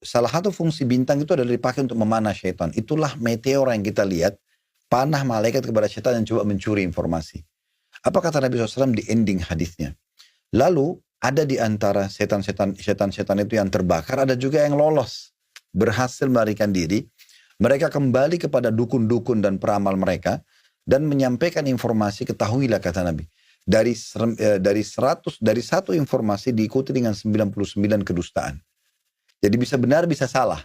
salah satu fungsi bintang itu adalah dipakai untuk memanah syaitan. Itulah meteor yang kita lihat, panah malaikat kepada syaitan yang coba mencuri informasi. Apa kata Nabi SAW di ending hadisnya? Lalu ada di antara setan-setan itu yang terbakar, ada juga yang lolos, berhasil melarikan diri. Mereka kembali kepada dukun-dukun dan peramal mereka dan menyampaikan informasi. Ketahuilah kata Nabi, dari satu informasi diikuti dengan 99 kedustaan. Jadi bisa benar, bisa salah.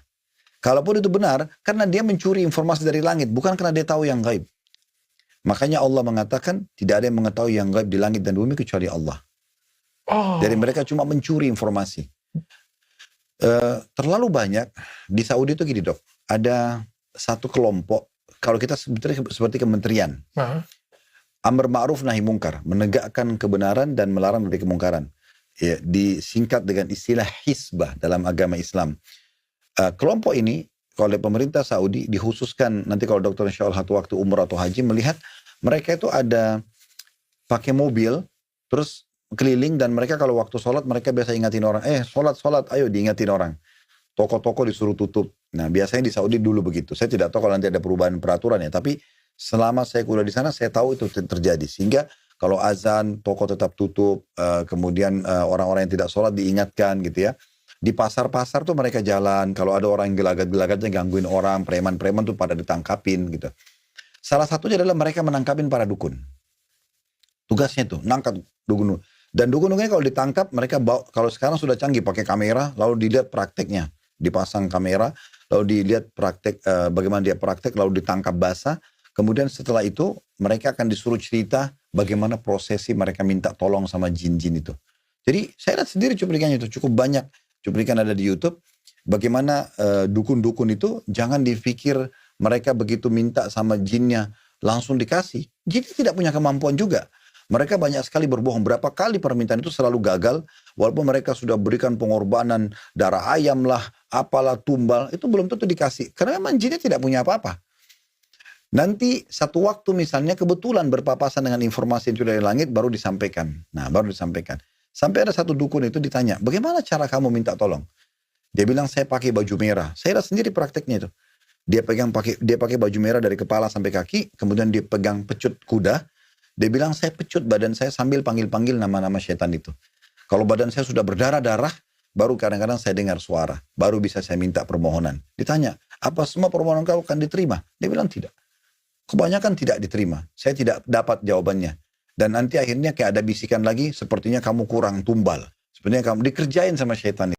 Kalaupun itu benar, karena dia mencuri informasi dari langit, bukan karena dia tahu yang gaib. Makanya Allah mengatakan tidak ada yang mengetahui yang gaib di langit dan bumi kecuali Allah. Jadi mereka cuma mencuri informasi. Terlalu banyak di Saudi itu gini dok, ada satu kelompok, kalau kita sebetulnya seperti kementerian, amar ma'ruf nahi mungkar, menegakkan kebenaran dan melarang dari kemungkaran. Ya, disingkat dengan istilah hizbah dalam agama Islam. Kelompok ini oleh pemerintah Saudi dikhususkan, nanti kalau dokter insya Allah satu waktu umrah atau haji melihat, mereka itu ada pakai mobil, terus keliling, dan mereka kalau waktu sholat mereka biasa ingatin orang, sholat, ayo diingatin orang. Toko-toko disuruh tutup. Nah biasanya di Saudi dulu begitu. Saya tidak tahu kalau nanti ada perubahan peraturan ya, tapi selama saya kuliah di sana saya tahu itu terjadi. Sehingga kalau azan, toko tetap tutup, kemudian orang-orang yang tidak sholat diingatkan gitu ya. Di pasar-pasar tuh mereka jalan, kalau ada orang yang gelagat-gelagatnya gangguin orang, preman-preman tuh pada ditangkapin gitu. Salah satunya adalah mereka menangkapin para dukun. Tugasnya tuh, nangkap dukun. Dan dukun-dukunnya kalau ditangkap, mereka bawa, kalau sekarang sudah canggih pakai kamera, lalu dilihat prakteknya. Dipasang kamera, lalu dilihat praktek, bagaimana dia praktek, lalu ditangkap basah. Kemudian setelah itu, mereka akan disuruh cerita bagaimana prosesi mereka minta tolong sama jin-jin itu. Jadi saya lihat sendiri cuplikannya itu, cukup banyak cuplikan ada di YouTube. Bagaimana dukun-dukun itu, jangan dipikir mereka begitu minta sama jinnya, langsung dikasih. Jin tidak punya kemampuan juga. Mereka banyak sekali berbohong. Berapa kali permintaan itu selalu gagal. Walaupun mereka sudah berikan pengorbanan, darah ayam lah, apalah, tumbal. Itu belum tentu dikasih. Karena memang jinnya tidak punya apa-apa. Nanti satu waktu misalnya kebetulan berpapasan dengan informasi yang sudah dari langit, baru disampaikan. Nah baru disampaikan. Sampai ada satu dukun itu ditanya, bagaimana cara kamu minta tolong? Dia bilang, saya pakai baju merah. Saya lihat sendiri prakteknya itu. Dia pakai baju merah dari kepala sampai kaki. Kemudian dia pegang pecut kuda. Dia bilang, saya pecut badan saya sambil panggil-panggil nama-nama syaitan itu. Kalau badan saya sudah berdarah-darah, baru kadang-kadang saya dengar suara. Baru bisa saya minta permohonan. Ditanya, apa semua permohonan kau akan diterima? Dia bilang tidak. Kebanyakan tidak diterima. Saya tidak dapat jawabannya. Dan nanti akhirnya kayak ada bisikan lagi, sepertinya kamu kurang tumbal. Sepertinya kamu dikerjain sama syaitan.